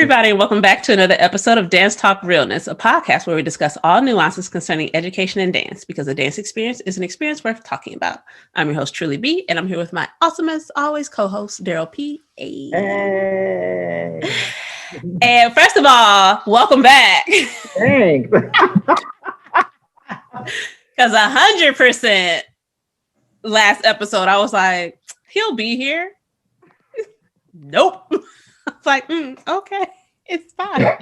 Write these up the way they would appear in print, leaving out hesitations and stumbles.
everybody, and welcome back to another episode of Dance Talk Realness, a podcast where we discuss all nuances concerning education and dance, because a dance experience is an experience worth talking about. I'm your host, Truly B, and I'm here with my awesome as always co-host, Daryl P. Hey. And first of all, welcome back. Thanks. Because 100% last episode, I was like, he'll be here. Nope. I was like, okay, it's fine.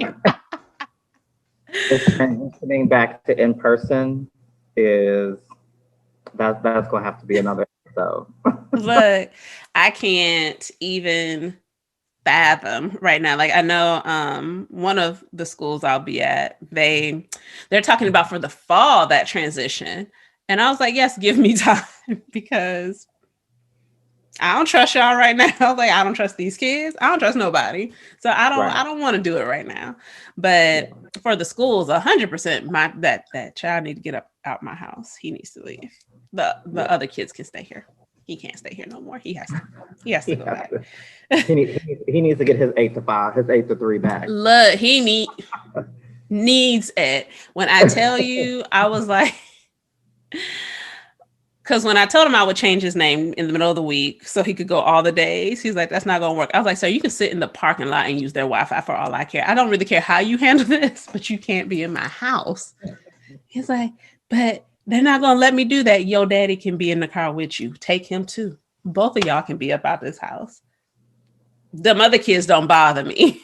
Just transitioning back to in person is that's gonna have to be another episode. Look, I can't even fathom right now. Like I know one of the schools I'll be at, they're talking about for the fall that transition. And I was like, yes, give me time because I don't trust y'all right now. Like I don't trust these kids. I don't trust nobody. So I don't want to do it right now. But for the schools, 100% that child need to get out my house. He needs to leave. The other kids can stay here. He can't stay here no more. He has to go back. He needs to get his 8 to 5, his 8 to 3 back. Look, he needs it. When I tell you, I was like, because when I told him I would change his name in the middle of the week so he could go all the days, he's like, that's not going to work. I was like, sir, you can sit in the parking lot and use their Wi-Fi for all I care. I don't really care how you handle this, but you can't be in my house. He's like, but they're not going to let me do that. Your daddy can be in the car with you. Take him too. Both of y'all can be up out this house. Them other kids don't bother me.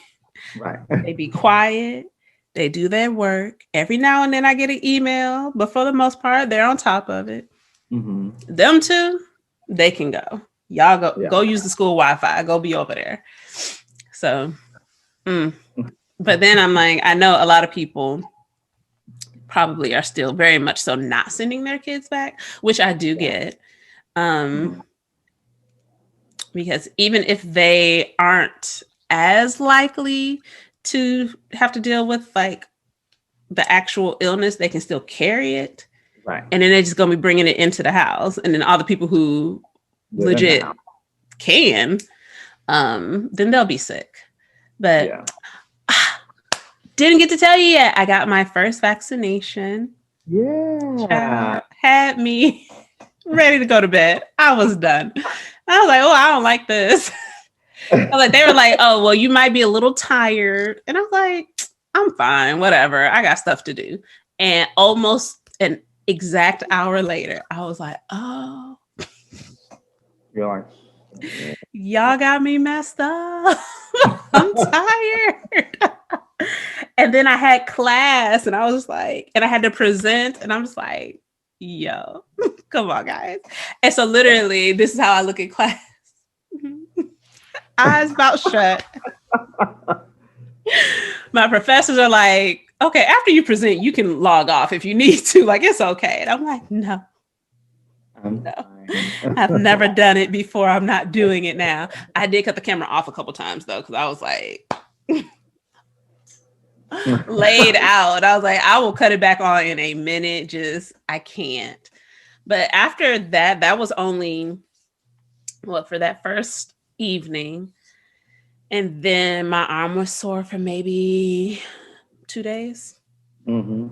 Right. They be quiet. They do their work. Every now and then I get an email, but for the most part, they're on top of it. Mm-hmm. Them two, they can go. Y'all go use the school Wi-Fi. Go be over there. So, but then I'm like, I know a lot of people probably are still very much so not sending their kids back, which I do get. Because even if they aren't as likely to have to deal with like the actual illness, they can still carry it. Right. And then they're just going to be bringing it into the house. And then all the people who legit can, then they'll be sick. But didn't get to tell you yet. I got my first vaccination. Yeah. Had me ready to go to bed. I was done. I was like, oh, I don't like this. They were like, oh, well, you might be a little tired. And I was like, I'm fine, whatever. I got stuff to do. And almost an exact hour later, I was like, oh. Y'all got me messed up. I'm tired. And then I had class and I was like, and I had to present and I'm just like, yo, come on, guys. And so literally, this is how I look at class. Eyes about shut. My professors are like, okay, after you present, you can log off if you need to. Like, it's okay. And I'm like, no. I've never done it before. I'm not doing it now. I did cut the camera off a couple times, though, because I was like, laid out. I was like, I will cut it back on in a minute. I can't. But after that was only, for that first evening. And then my arm was sore for maybe 2 days. Mm-hmm.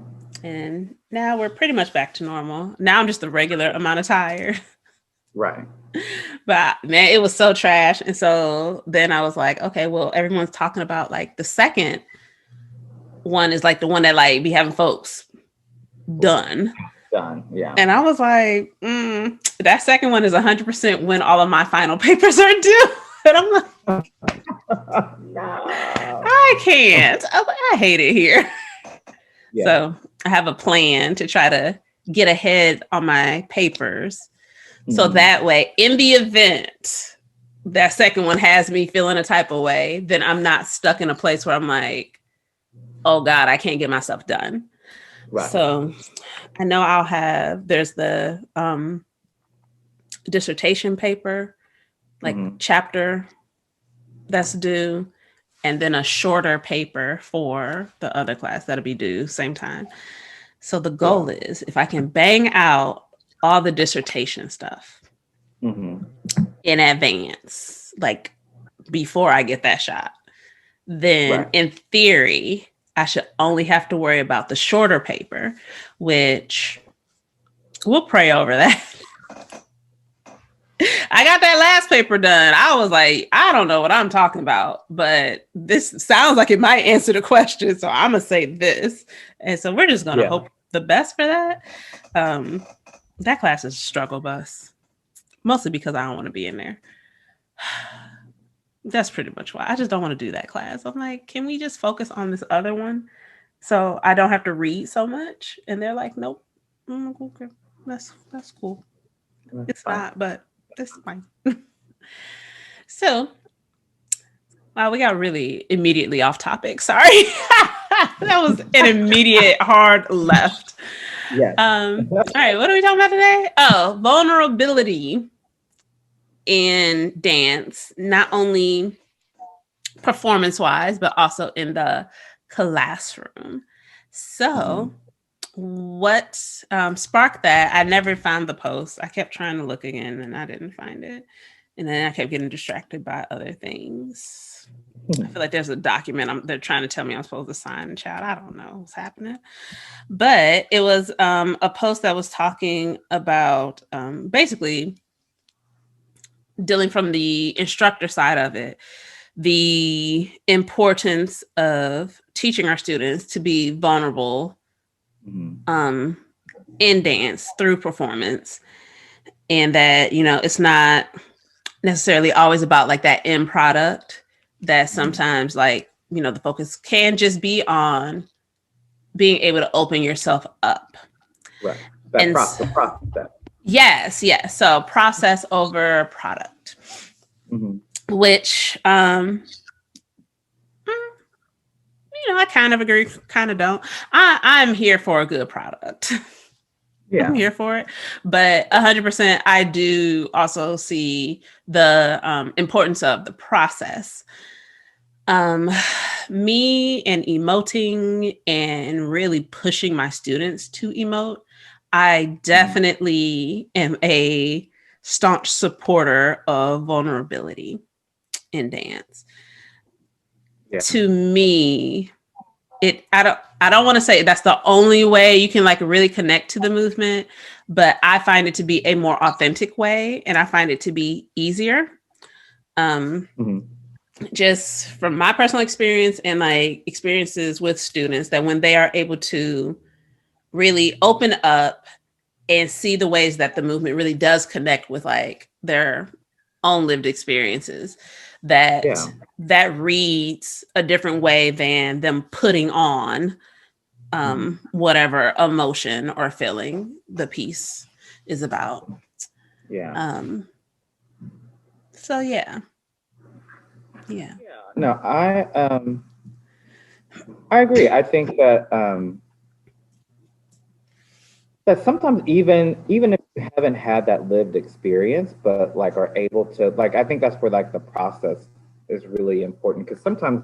And now we're pretty much back to normal. Now I'm just a regular amount of tired. Right. But man, it was so trash. And so then I was like, okay, well, everyone's talking about like the second one is like the one that like be having folks done. Yeah. And I was like, that second one is 100% when all of my final papers are due. And I'm like, no. I can't. I hate it here. Yeah. So I have a plan to try to get ahead on my papers. Mm-hmm. So that way, in the event that second one has me feeling a type of way, then I'm not stuck in a place where I'm like, oh God, I can't get myself done. Right. So I know there's the dissertation paper, like chapter that's due, and then a shorter paper for the other class that'll be due same time. So the goal is if I can bang out all the dissertation stuff in advance, like before I get that shot, then Right. in theory, I should only have to worry about the shorter paper, which we'll pray over that. I got that last paper done. I was like, I don't know what I'm talking about, but this sounds like it might answer the question. So I'm going to say this. And so we're just going to Yeah. hope the best for that. That class is a struggle bus, mostly because I don't want to be in there. That's pretty much why. I just don't want to do that class. I'm like, can we just focus on this other one so I don't have to read so much? And they're like, nope. Okay. That's cool. It's fine. not, but it's fine. So, wow, we got really immediately off topic. Sorry. That was an immediate hard left. Yes. All right, what are we talking about today? Oh, vulnerability in dance, not only performance-wise, but also in the classroom. So, what sparked that? I never found the post. I kept trying to look again and I didn't find it. And then I kept getting distracted by other things. I feel like there's a document they're trying to tell me I'm supposed to sign, child. I don't know what's happening. But it was a post that was talking about basically dealing from the instructor side of it, the importance of teaching our students to be vulnerable in dance through performance, and that, you know, it's not necessarily always about like that end product, that sometimes like, you know, the focus can just be on being able to open yourself up. Right. That process. Yes. So process over product, which, you know, I kind of agree, kind of don't. I'm here for a good product. Yeah. I'm here for it. But 100%, I do also see the importance of the process. Me and emoting and really pushing my students to emote, I definitely am a staunch supporter of vulnerability in dance. Yeah. To me, I don't want to say that's the only way you can like really connect to the movement, but I find it to be a more authentic way, and I find it to be easier. Just from my personal experience and like experiences with students, that when they are able to really open up and see the ways that the movement really does connect with like their own lived experiences, that reads a different way than them putting on whatever emotion or feeling the piece is about. So yeah. No, I agree. I think that that sometimes even if you haven't had that lived experience, but like are able to, like, I think that's where like the process is really important, because sometimes,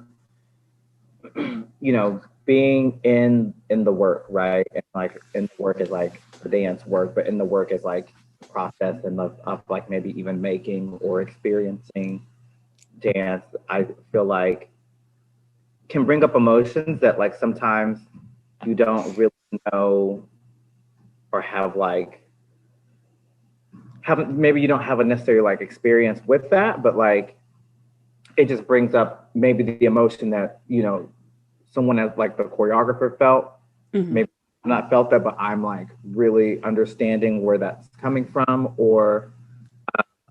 you know, being in the work, right, and like in the work is like the dance work, but in the work is like the process and of like maybe even making or experiencing dance, I feel like can bring up emotions that like sometimes you don't really know or have like maybe you don't have a necessary like experience with that, but like it just brings up maybe the emotion that, you know, someone as like the choreographer felt. Maybe not felt that, but I'm like really understanding where that's coming from, or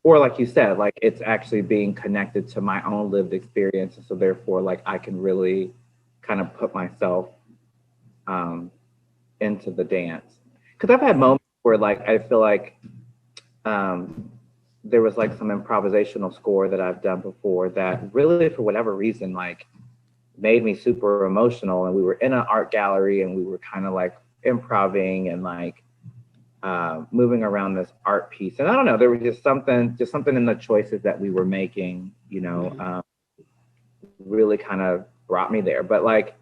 like you said, like it's actually being connected to my own lived experience. So therefore, like I can really kind of put myself into the dance. Because I've had moments where like I feel like there was like some improvisational score that I've done before that really, for whatever reason, like made me super emotional. And we were in an art gallery and we were kind of like improving and like moving around this art piece. And I don't know, there was just something in the choices that we were making, you know, really kind of brought me there. But like,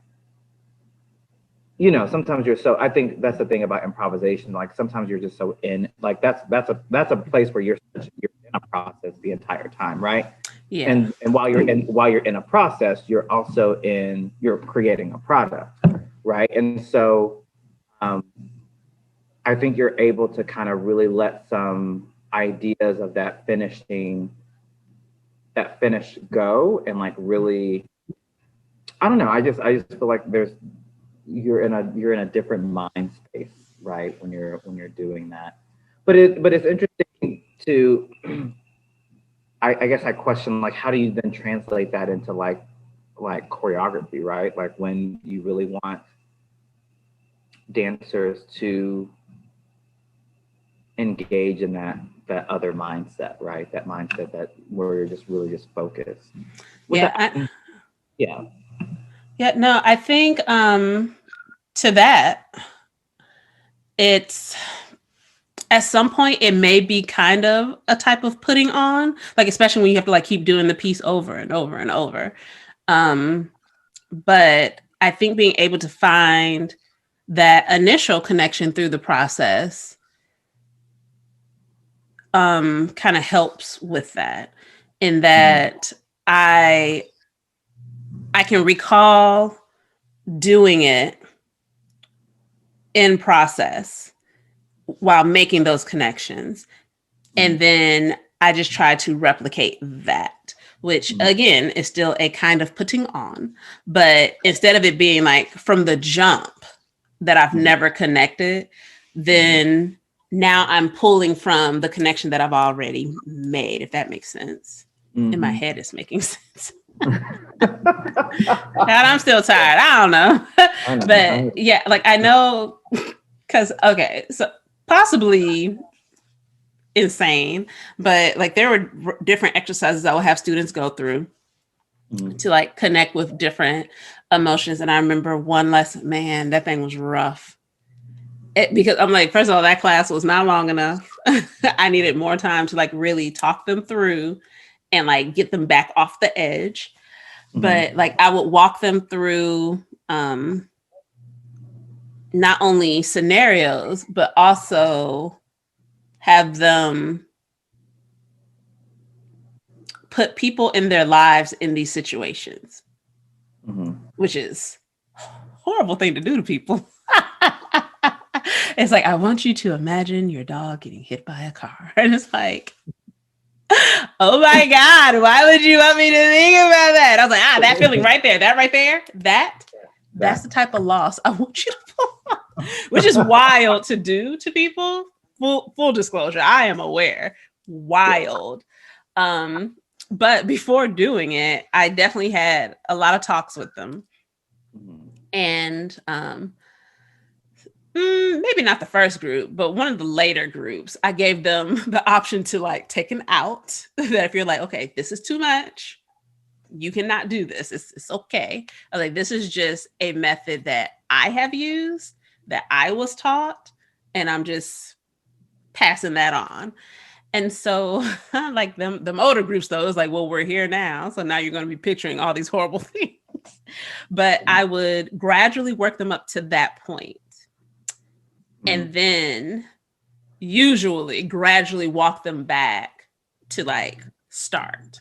you know, sometimes I think that's the thing about improvisation. Like sometimes you're just so in, like that's a place where you're in a process the entire time, right? Yeah. And while you're in a process, you're creating a product, right? And so um, I think you're able to kind of really let some ideas of that finish go, and like really, I don't know. I just feel like you're in a different mind space, right? When you're doing that. But it's interesting to I guess I question, like, how do you then translate that into like choreography, right? Like when you really want dancers to engage in that other mindset, right? That mindset that where you're just really just focused. Yeah. Yeah. Yeah. No, I think to that, it's at some point it may be kind of a type of putting on, like especially when you have to like keep doing the piece over and over and over. Um, but I think being able to find that initial connection through the process kind of helps with that, in that I I can recall doing it in process while making those connections. And then I just try to replicate that, which again is still a kind of putting on. But instead of it being like from the jump that I've never connected, then now I'm pulling from the connection that I've already made, if that makes sense. In my head, it's making sense. God, I'm still tired. I don't know. But yeah, like I know, because, okay, so possibly insane, but like there were different exercises I would have students go through to like connect with different emotions. And I remember one lesson, man, that thing was rough. Because I'm like, first of all, that class was not long enough. I needed more time to like really talk them through and like get them back off the edge. But like I would walk them through not only scenarios, but also have them put people in their lives in these situations, which is a horrible thing to do to people. It's like, I want you to imagine your dog getting hit by a car. And it's like, oh my God, why would you want me to think about that? I was like, that feeling right there, that right there, that's the type of loss I want you to pull, which is wild to do to people. Full disclosure, I am aware, wild. But before doing it, I definitely had a lot of talks with them. And maybe not the first group, but one of the later groups, I gave them the option to like take an out. That if you're like, okay, this is too much, you cannot do this. It's okay. I was like, this is just a method that I have used, that I was taught, and I'm just passing that on. And so like them older groups though, it's like, well, we're here now. So now you're going to be picturing all these horrible things. But I would gradually work them up to that point. And then usually gradually walk them back to like start.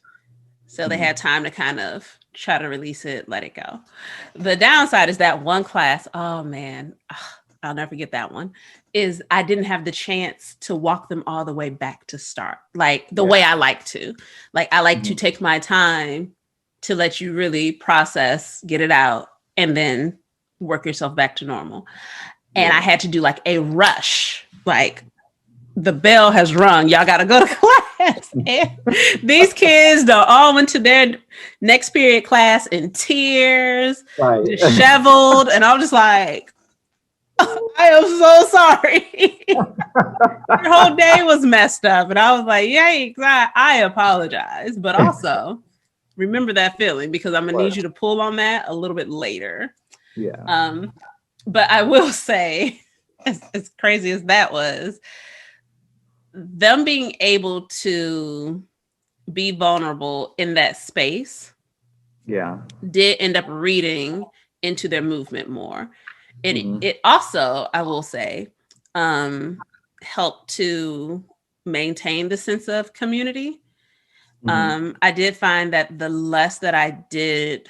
So they had time to kind of try to release it, let it go. The downside is that one class, oh man, I'll never forget that one, is I didn't have the chance to walk them all the way back to start, like the way I like to. Like I like to take my time to let you really process, get it out, and then work yourself back to normal. And I had to do like a rush, like the bell has rung, y'all gotta go to class. And these kids all went to their next period class in tears, disheveled, and I was just like, I am so sorry. Your whole day was messed up. And I was like, yikes, I apologize. But also remember that feeling, because I'm gonna need you to pull on that a little bit later. Yeah. But I will say, as crazy as that was, them being able to be vulnerable in that space did end up reading into their movement more. It also, I will say, helped to maintain the sense of community. I did find that the less that I did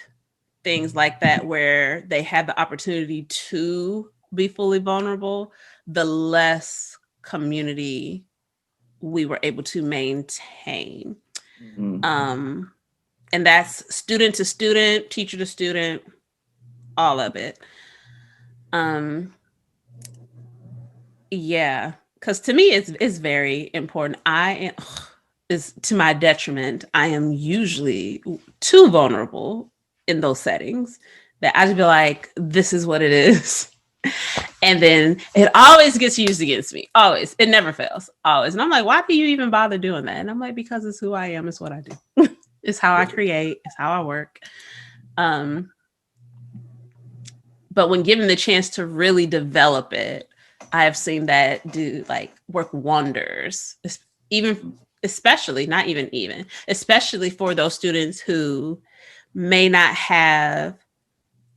things like that, where they had the opportunity to be fully vulnerable, the less community we were able to maintain. And that's student to student, teacher to student, all of it. Yeah, because to me, it's very important. I am is to my detriment. I am usually too vulnerable in those settings that I just be like, this is what it is. And then it always gets used against me. Always. It never fails. Always. And I'm like, why do you even bother doing that? And I'm like, because it's who I am. It's what I do. It's how I create. It's how I work. But when given the chance to really develop it, I have seen that do like work wonders, even especially, not even, especially for those students who may not have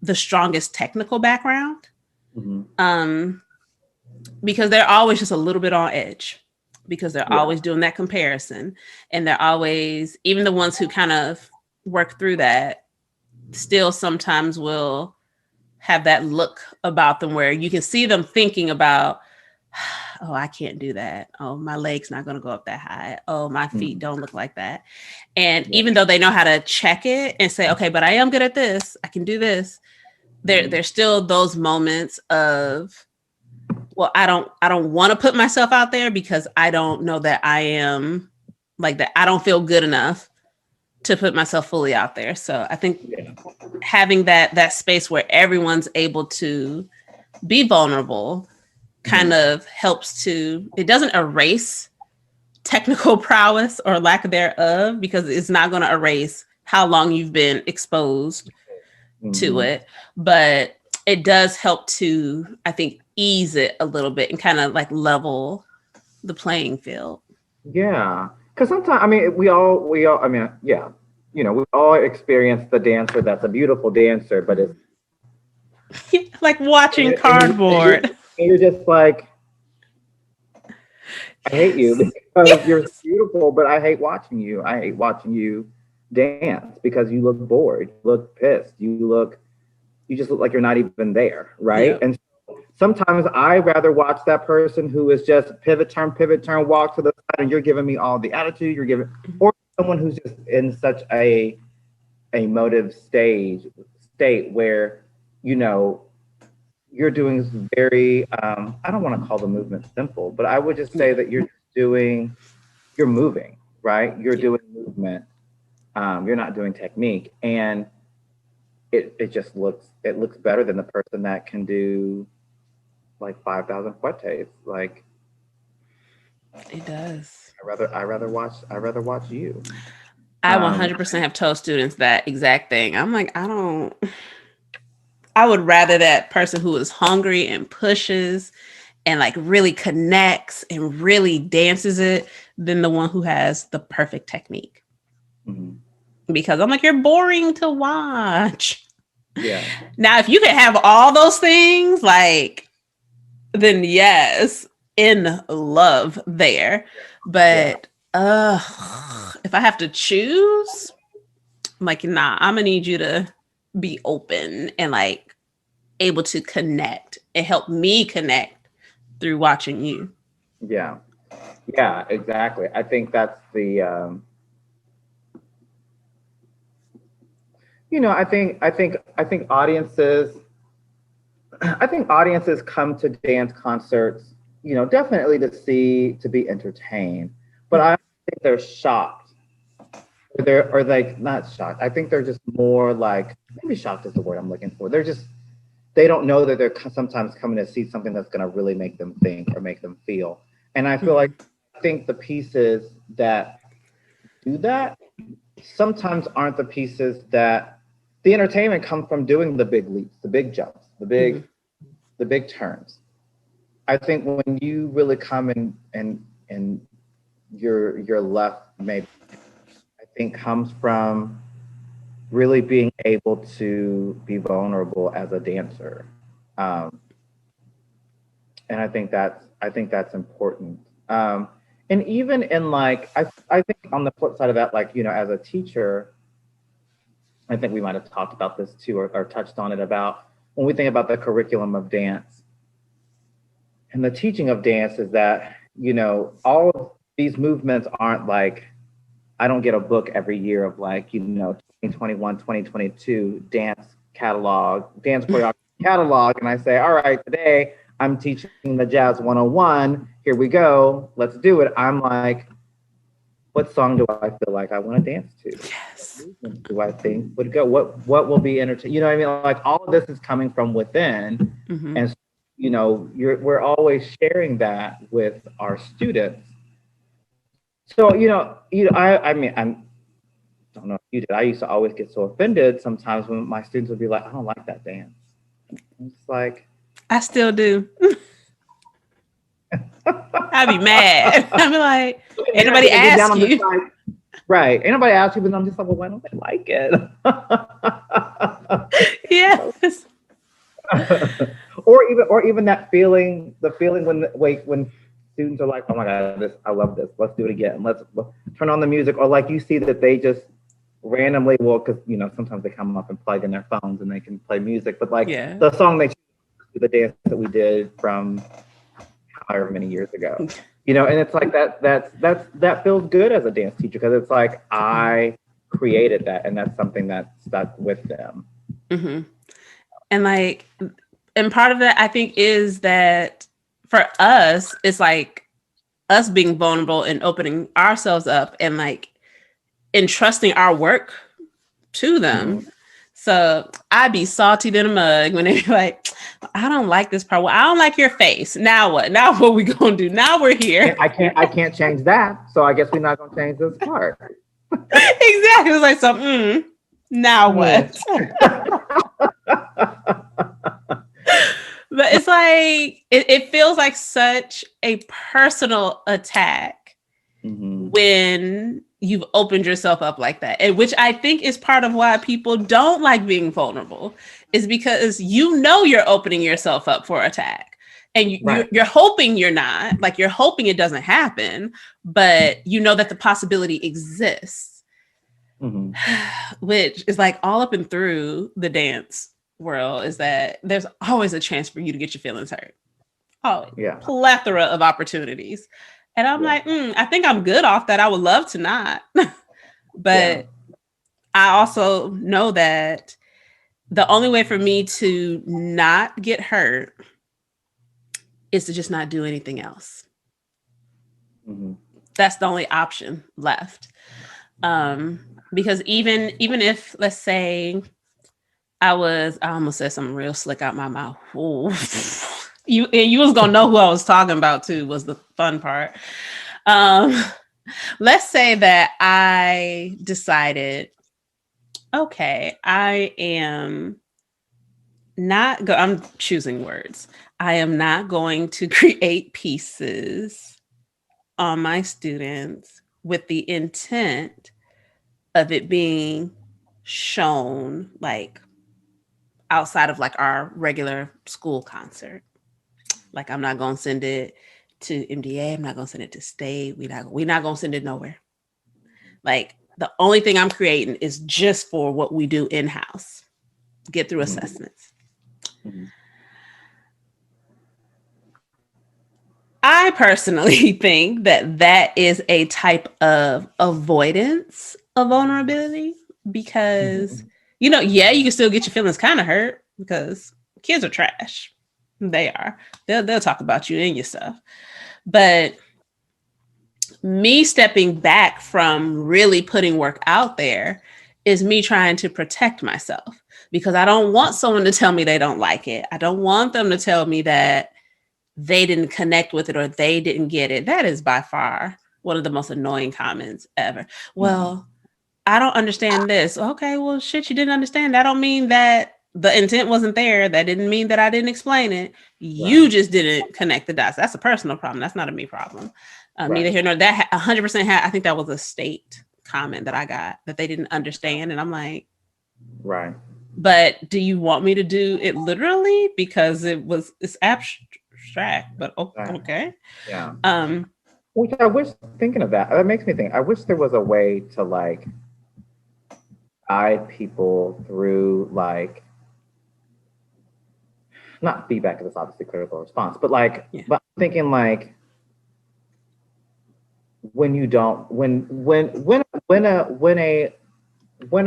the strongest technical background. Because they're always just a little bit on edge, because they're always doing that comparison, and they're always, even the ones who kind of work through that, still sometimes will have that look about them where you can see them thinking about, oh, I can't do that. Oh, my leg's not going to go up that high. Oh, my feet don't look like that. And even though they know how to check it and say, okay, but I am good at this, I can do this, there's still those moments of, well, I don't want to put myself out there because I don't know that I am like that. I don't feel good enough to put myself fully out there. So I think having that space where everyone's able to be vulnerable kind of helps to, it doesn't erase technical prowess or lack thereof, because it's not going to erase how long you've been exposed to it, but it does help to, I think, ease it a little bit and kind of like level the playing field. Yeah, because sometimes, I mean, we all, I mean, yeah, you know, we all experience the dancer that's a beautiful dancer, but it's like watching cardboard. And you're just like, I hate you because you're beautiful, but I hate watching you. I hate watching you dance because you look bored, you look pissed, you just look like you're not even there, right? And sometimes I rather watch that person who is just pivot, turn, walk to the side, and you're giving me all the attitude you're giving, or someone who's just in such a emotive state where, you know, you're doing very, I don't want to call the movement simple, but I would just say that you're moving, right? You're doing movement. You're not doing technique. And it just looks better than the person that can do like 5,000 fuetes. Like, it does. I rather watch you. I 100% have told students that exact thing. I'm like, I would rather that person who is hungry and pushes and like really connects and really dances it than the one who has the perfect technique. Because I'm like, you're boring to watch. Yeah. Now, if you could have all those things, like, then yes, in love there. But if I have to choose, I'm like, nah, I'm gonna need you to be open and like able to connect and help me connect through watching you. Yeah, exactly. I think that's the you know, I think audiences come to dance concerts, you know, definitely to be entertained, but I think they're shocked. Or like, not shocked. I think they're just more like, maybe shocked is the word I'm looking for. They don't know that they're sometimes coming to see something that's going to really make them think or make them feel. And I feel like, I think the pieces that do that sometimes aren't the pieces that the entertainment comes from doing the big leaps, the big jumps, the big turns. I think when you really come and you're left, maybe, I think comes from really being able to be vulnerable as a dancer. And I think that's important. And And even in like, I think on the flip side of that, like, as a teacher, I think we might have talked about this too, or touched on it about when we think about the curriculum of dance and the teaching of dance is that, all of these movements aren't like, I don't get a book every year of like, 2021, 2022 dance choreography catalog. And I say, all right, today I'm teaching the Jazz 101. Here we go. Let's do it. I'm like, what song do I feel like I want to dance to? Yes. What movement do I think would go? What will be entertaining? You know what I mean? Like all of this is coming from within. Mm-hmm. And we're always sharing that with our students. So, I mean, I don't know if you did. I used to always get so offended sometimes when my students would be like, I don't like that dance. It's like, I still do. I'd be mad. I'd be like, anybody ask you? Right. Anybody ask you, but I'm just like, well, why don't they like it? Yes. or even that feeling, the feeling when students are like, oh my God, I love this. Let's do it again. Let's turn on the music. Or like you see that they just randomly, because sometimes they come up and plug in their phones and they can play music. But like the song they choose, the dance that we did from however many years ago, and it's like that feels good as a dance teacher because it's like I created that and that's something that stuck with them. Mm-hmm. And part of that I think is that for us, it's like us being vulnerable and opening ourselves up and like entrusting our work to them. Mm-hmm. So I'd be salty than a mug when they're like, I don't like this part. Well, I don't like your face. Now what? Now what we gonna do? Now we're here. I can't change that. So I guess we're not gonna change this part. Exactly. It's like now what? But it's like it feels like such a personal attack when you've opened yourself up like that, and which I think is part of why people don't like being vulnerable, is because you're opening yourself up for attack, and you're hoping you're not, like you're hoping it doesn't happen, but you know that the possibility exists, which is like all up and through the dance world is that there's always a chance for you to get your feelings hurt. Plethora of opportunities. And I'm like, I think I'm good off that. I would love to not. But I also know that the only way for me to not get hurt is to just not do anything else. Mm-hmm. That's the only option left. Because even if, let's say, I almost said something real slick out my mouth. You was gonna know who I was talking about too, was the fun part. Let's say that I decided, okay, I am not I'm choosing words. I am not going to create pieces on my students with the intent of it being shown like outside of like our regular school concert. Like I'm not gonna send it to MDA. I'm not gonna send it to state. We're not gonna send it nowhere. Like the only thing I'm creating is just for what we do in-house, get through assessments. Mm-hmm. I personally think that is a type of avoidance of vulnerability because, you can still get your feelings kind of hurt because kids are trash. They are. They'll talk about you and your stuff. But me stepping back from really putting work out there is me trying to protect myself because I don't want someone to tell me they don't like it. I don't want them to tell me that they didn't connect with it or they didn't get it. That is by far one of the most annoying comments ever. Well, I don't understand this. Okay, well, shit, you didn't understand. That don't mean that the intent wasn't there. That didn't mean that I didn't explain it. You just didn't connect the dots. That's a personal problem. That's not a me problem. Neither here nor that. 100% I think that was a state comment that I got that they didn't understand. And I'm like, right. But do you want me to do it literally? Because it's abstract, but okay. Yeah. Which I wish, thinking of that, that makes me think, I wish there was a way to like guide people through like, not feedback because it's obviously critical response, but like, Yeah. but I'm thinking like, when you don't, when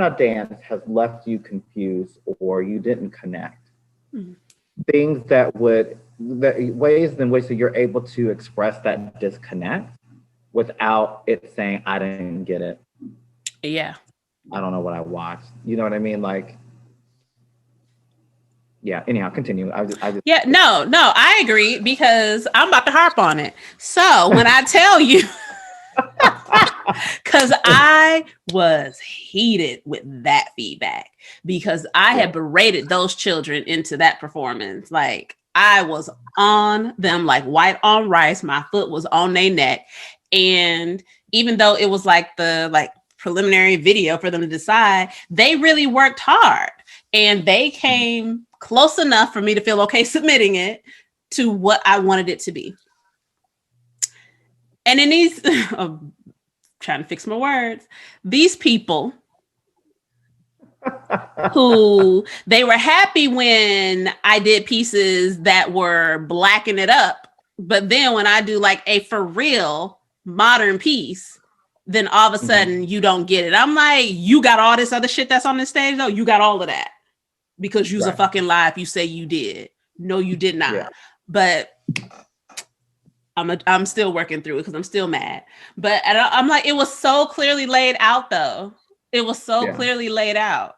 a dance has left you confused or you didn't connect, Mm-hmm. things that would, the ways in which that you're able to express that disconnect without it saying, I didn't get it. Yeah. I don't know what I watched. You know what I mean? Like, yeah. Anyhow, continue. I just. Yeah, no, I agree because I'm about to harp on it. So when I tell you, because I was heated with that feedback because I had berated those children into that performance. Like I was on them like white on rice. My foot was on their neck. And even though it was like the preliminary video for them to decide, they really worked hard and they came close enough for me to feel okay submitting it to what I wanted it to be. And in these trying to fix my words, these people who they were happy when I did pieces that were blacking it up, but then when I do like a for real modern piece, then all of a sudden you don't get it. I'm like, you got all this other shit that's on the stage though. You got all of that because you's a fucking lie if you say you did. No, you did not. Yeah. But I'm still working through it because I'm still mad. But I'm like, it was so clearly laid out though. It was so clearly laid out.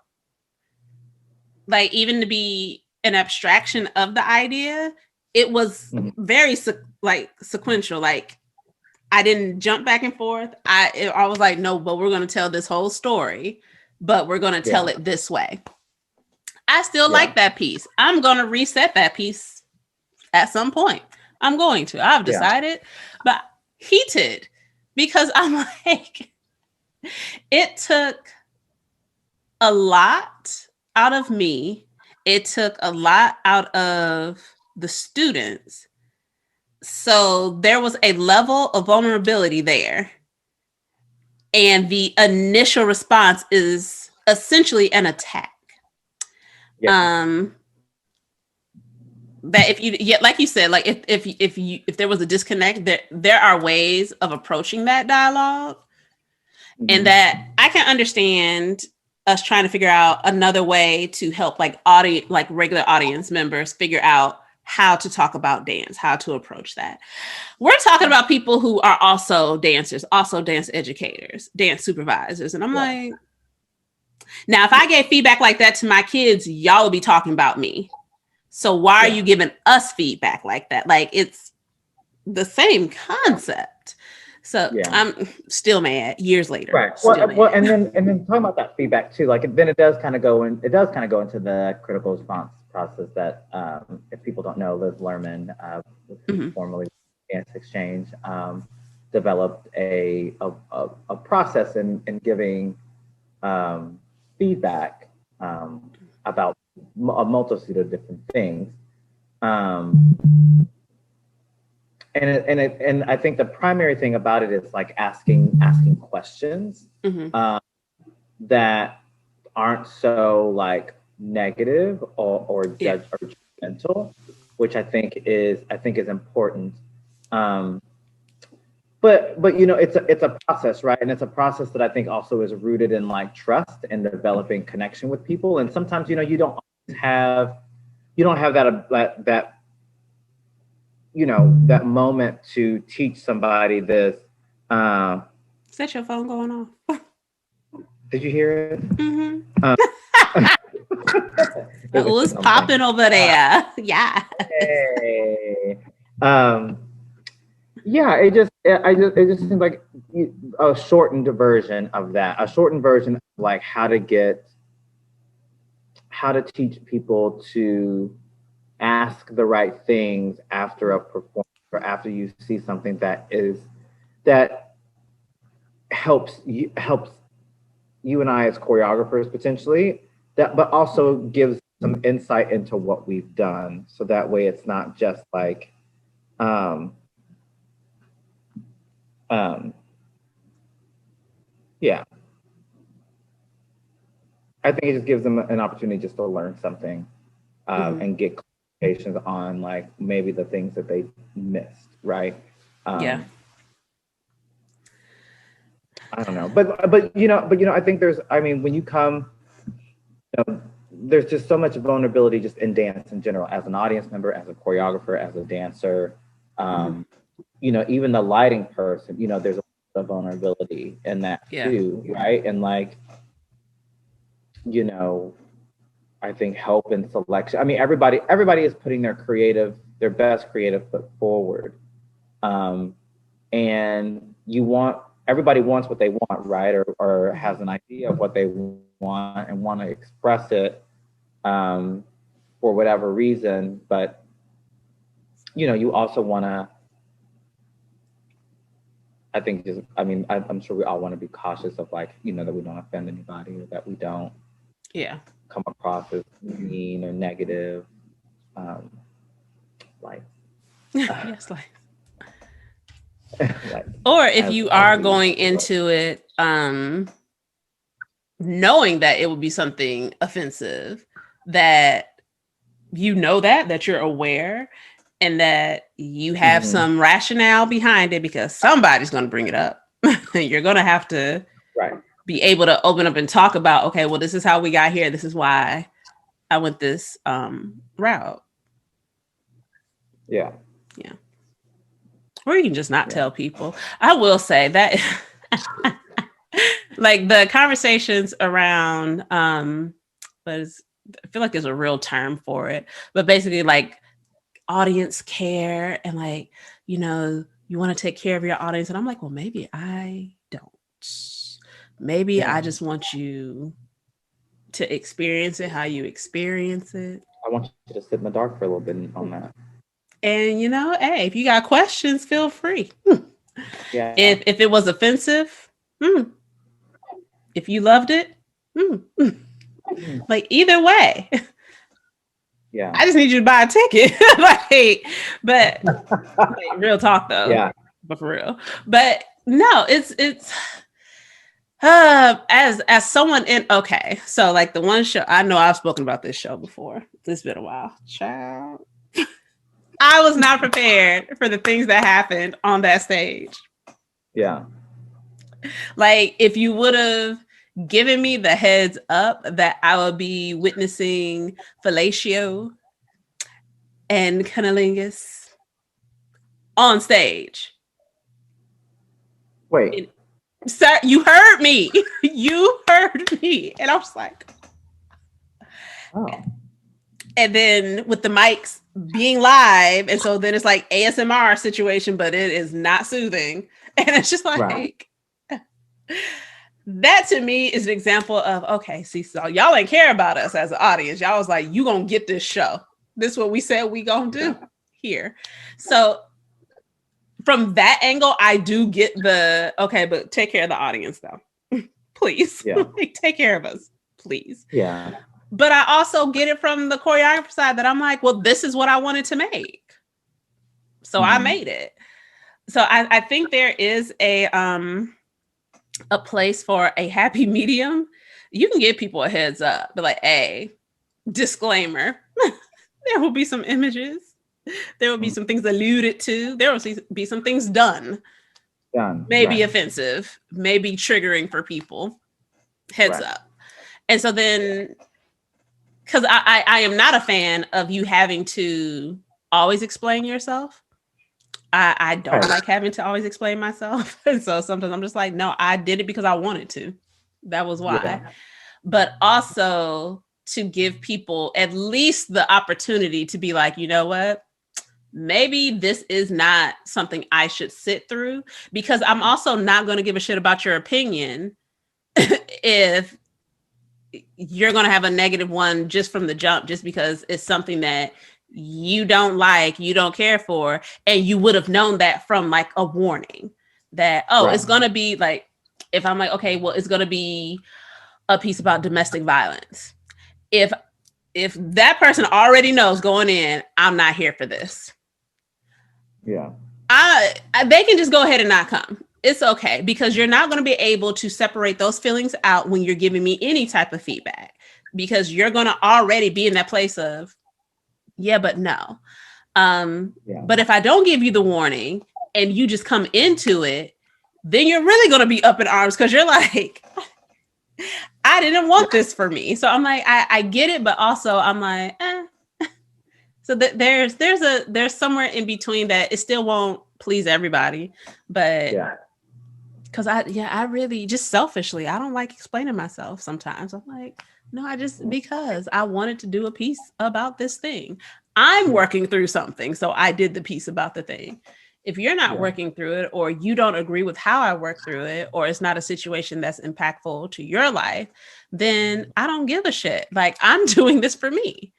Like even to be an abstraction of the idea, it was very sequential. Like I didn't jump back and forth. I was like, no, but we're going to tell this whole story, but we're going to tell it this way. I still like that piece. I'm going to reset that piece at some point. I'm going to. I've decided, but heated because I'm like, it took a lot out of me. It took a lot out of the students. So there was a level of vulnerability there. And the initial response is essentially an attack. That if you like you said, like if there was a disconnect, there are ways of approaching that dialogue. And that I can understand us trying to figure out another way to help regular audience members figure out how to talk about dance, how to approach that. We're talking about people who are also dancers, also dance educators, dance supervisors. And I'm like, now if I gave feedback like that to my kids, y'all would be talking about me. So why are you giving us feedback like that? Like it's the same concept. So I'm still mad years later. Right. Well, and then talking about that feedback too, like then it does kind of go into the critical response process that if people don't know, Liz Lerman, formerly Dance Exchange, developed a process in giving feedback about a multitude of different things. And I think the primary thing about it is like asking questions that aren't so like negative or judgmental, which I think is important. But you know, it's a process, right? And it's a process that I think also is rooted in like trust and developing connection with people. And sometimes, you know, you don't have that you know, that moment to teach somebody this. Is that your phone going off? Did you hear it? It was popping over there. Yeah. Hey. Yeah, it just seems like a shortened version of that, a shortened version of like how to teach people to ask the right things after a performance or after you see something that helps you and I as choreographers potentially, but also gives some insight into what we've done. So that way it's not just like Um, yeah, I think it just gives them an opportunity just to learn something, and get clarifications on like maybe the things that they missed, right? Yeah. I don't know, but I think I mean, when you come, there's just so much vulnerability just in dance in general, as an audience member, as a choreographer, as a dancer, even the lighting person, there's a lot of vulnerability in that too, right? And like, I think help and selection. I mean, everybody is putting their best creative foot forward. And everybody wants what they want, right? Or has an idea of what they want and want to express it, for whatever reason. But, you also want to, I think I'm sure we all want to be cautious of like, that we don't offend anybody, or that we don't come across as mean or negative. Yes, or if you are going into it knowing that it would be something offensive, that that you're aware, and that you have some rationale behind it, because somebody's going to bring it up. You're going to have to be able to open up and talk about, okay, well, this is how we got here. This is why I went this route. Yeah. Yeah. Or you can just not tell people. I will say that like the conversations around I feel like there's a real term for it, but basically like audience care, and like, you want to take care of your audience. And I'm like, well, maybe I don't. Maybe I just want you to experience it how you experience it. I want you to sit in the dark for a little bit on that. And hey, if you got questions, feel free. Yeah. If it was offensive, if you loved it, like either way. Yeah. I just need you to buy a ticket. But real talk though. Yeah. But for real. But no, it's as someone so like the one show, I know I've spoken about this show before. It's been a while. Child. I was not prepared for the things that happened on that stage. Yeah. Like, if you would have given me the heads up that I would be witnessing fellatio and cunnilingus on stage. Wait. Sir, you heard me. You heard me. And I was like, oh. And then with the mics being live, and so then it's like ASMR situation, but it is not soothing. And it's just like, that to me is an example of, okay, see, so y'all ain't care about us as an audience. Y'all was like, you gonna get this show. This is what we said we gonna do here. So from that angle, I do get but take care of the audience though. Please. Yeah. Take care of us, please. Yeah. But I also get it from the choreographer side that I'm like, well, this is what I wanted to make. So I made it. So I think there is a place for a happy medium. You can give people a heads up, but like, a disclaimer, there will be some images. There will be some things alluded to. There will be some things done. Maybe offensive, maybe triggering for people. Heads up. And so then, because I am not a fan of you having to always explain yourself. I don't like having to always explain myself. And so sometimes I'm just like, no, I did it because I wanted to. That was why. Yeah. But also to give people at least the opportunity to be like, you know what? Maybe this is not something I should sit through, because I'm also not going to give a shit about your opinion if you're going to have a negative one just from the jump, just because it's something that you don't like, you don't care for, and you would have known that from like a warning that, it's going to be like, if I'm like, okay, well, it's going to be a piece about domestic violence. If that person already knows going in, I'm not here for this. Yeah. They can just go ahead and not come. it's okay, because you're not going to be able to separate those feelings out when you're giving me any type of feedback, because you're going to already be in that place of, yeah, but no. But if I don't give you the warning and you just come into it, then you're really going to be up in arms, because you're like, I didn't want this for me. So I'm like, I get it, but also I'm like, So there's somewhere in between that it still won't please everybody, but because I really just selfishly, I don't like explaining myself sometimes. I'm like, no, because I wanted to do a piece about this thing. I'm working through something, so I did the piece about the thing. If you're not working through it, or you don't agree with how I work through it, or it's not a situation that's impactful to your life, then I don't give a shit. Like, I'm doing this for me.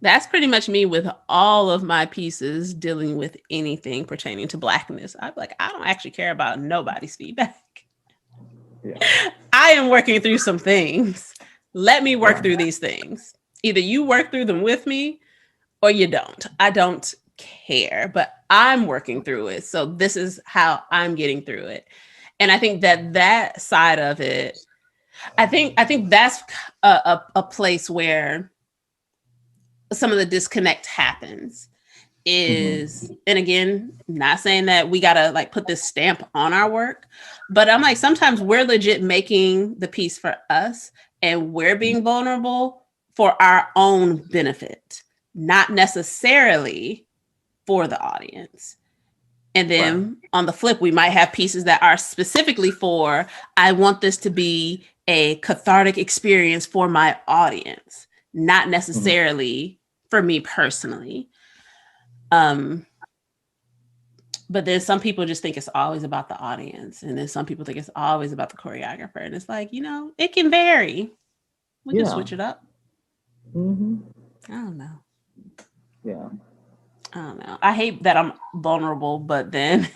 That's pretty much me with all of my pieces dealing with anything pertaining to Blackness. I'm like, I don't actually care about nobody's feedback. I am working through some things. Let me work through these things. Either you work through them with me or you don't. I don't care, but I'm working through it. So this is how I'm getting through it. And I think that side of it, I think that's a place where some of the disconnect happens is, and again, not saying that we gotta like put this stamp on our work, but I'm like, sometimes we're legit making the piece for us and we're being vulnerable for our own benefit, not necessarily for the audience. And then on the flip, we might have pieces that are specifically for, I want this to be a cathartic experience for my audience, not necessarily for me personally. But then some people just think it's always about the audience. And then some people think it's always about the choreographer. And it's like, it can vary. We can switch it up. I don't know. I don't know. I hate that I'm vulnerable, but then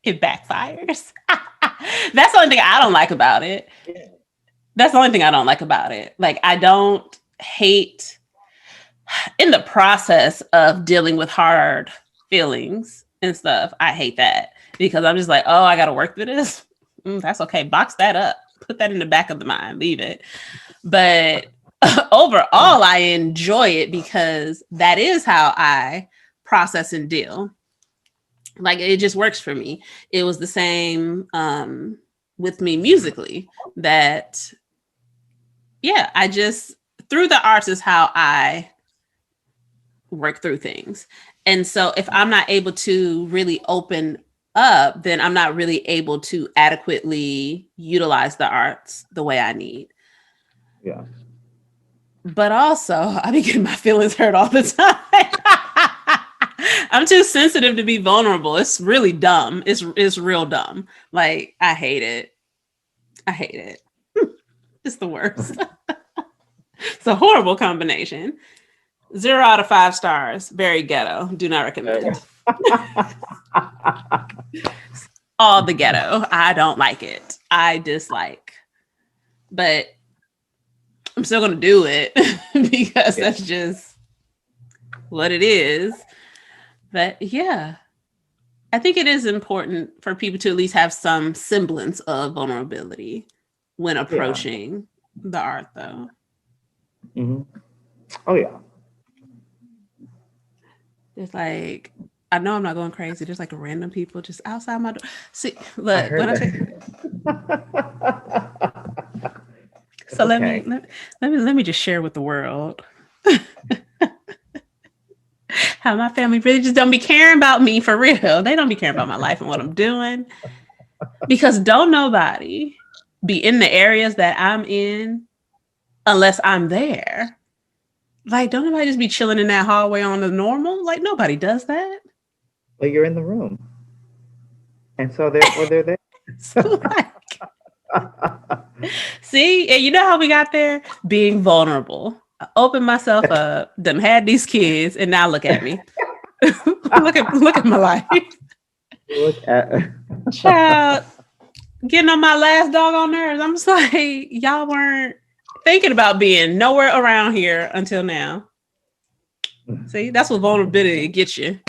it backfires. That's the only thing I don't like about it. That's the only thing I don't like about it. Like, I don't hate in the process of dealing with hard feelings and stuff. I hate that because I'm just like, oh, I got to work through this. That's okay. Box that up. Put that in the back of the mind. Leave it. But overall, I enjoy it because that is how I process and deal. Like, it just works for me. It was the same with me musically, that I just, through the arts is how I work through things. And so if I'm not able to really open up, then I'm not really able to adequately utilize the arts the way I need. But also, I be getting my feelings hurt all the time. I'm too sensitive to be vulnerable. It's really dumb. It's real dumb. Like, I hate it. It's the worst. It's a horrible combination. 0 out of 5 stars. Very ghetto. Do not recommend. All the ghetto. I don't like it. I dislike. But I'm still going to do it because that's just what it is. But yeah, I think it is important for people to at least have some semblance of vulnerability when approaching the art, though. Oh, yeah. It's like, I know I'm not going crazy. There's like random people just outside my door. See, look, when I say. So let me just share with the world how my family really just don't be caring about me for real. They don't be caring about my life and what I'm doing, because don't nobody be in the areas that I'm in unless I'm there. Like, don't nobody just be chilling in that hallway on the normal? Like, nobody does that. Well, you're in the room. And so therefore they're there. So, see, and you know how we got there? Being vulnerable. I opened myself up, them had these kids, and now look at me. look at my life. Look at child, getting on my last doggone nerves. I'm just like, y'all weren't thinking about being nowhere around here until now. See, that's what vulnerability gets you.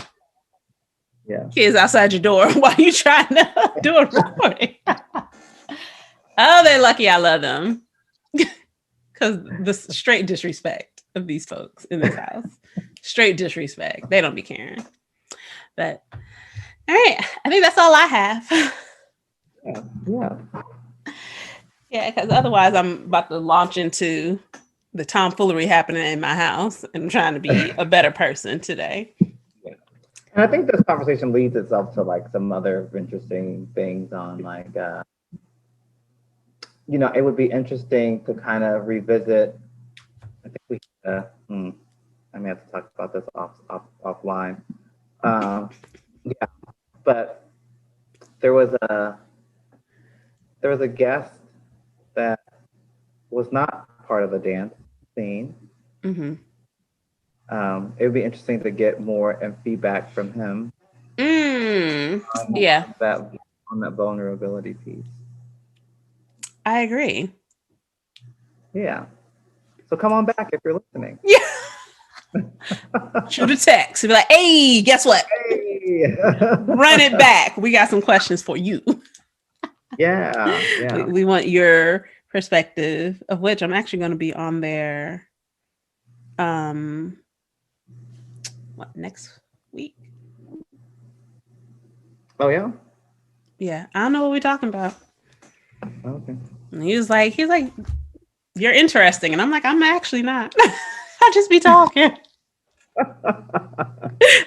Yeah. Kids outside your door while you trying to do a recording. Oh, they're lucky I love them. Because the straight disrespect of these folks in this house. Straight disrespect. They don't be caring. But all right, I think that's all I have. Yeah. Yeah, because otherwise I'm about to launch into the tomfoolery happening in my house and trying to be a better person today. Yeah. And I think this conversation leads itself to like some other interesting things on like, it would be interesting to kind of revisit. I think we, I may have to talk about this offline. Yeah, but there was a guest that was not part of the dance scene. Mm-hmm. It would be interesting to get more and feedback from him. Yeah, on that vulnerability piece. I agree. Yeah. So come on back if you're listening. Yeah. Shoot a text. Be like, hey, guess what? Hey. Run it back. We got some questions for you. Yeah. We want your perspective, of which I'm actually going to be on there. Next week? Oh yeah. Yeah, I don't know what we're talking about. Okay. And he's like, you're interesting, and I'm like, I'm actually not. I'll just be talking.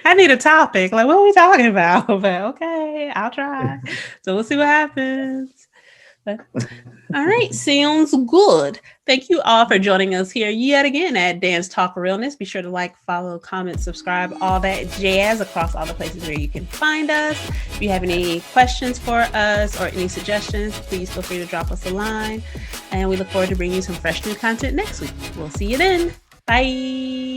I need a topic. Like, what are we talking about? But okay, I'll try. So we'll see what happens. But, all right, sounds good. Thank you all for joining us here yet again at Dance Talk Realness. Be sure to like, follow, comment, subscribe, all that jazz across all the places where you can find us. If you have any questions for us or any suggestions, please feel free to drop us a line. And we look forward to bringing you some fresh new content next week. We'll see you then. Bye.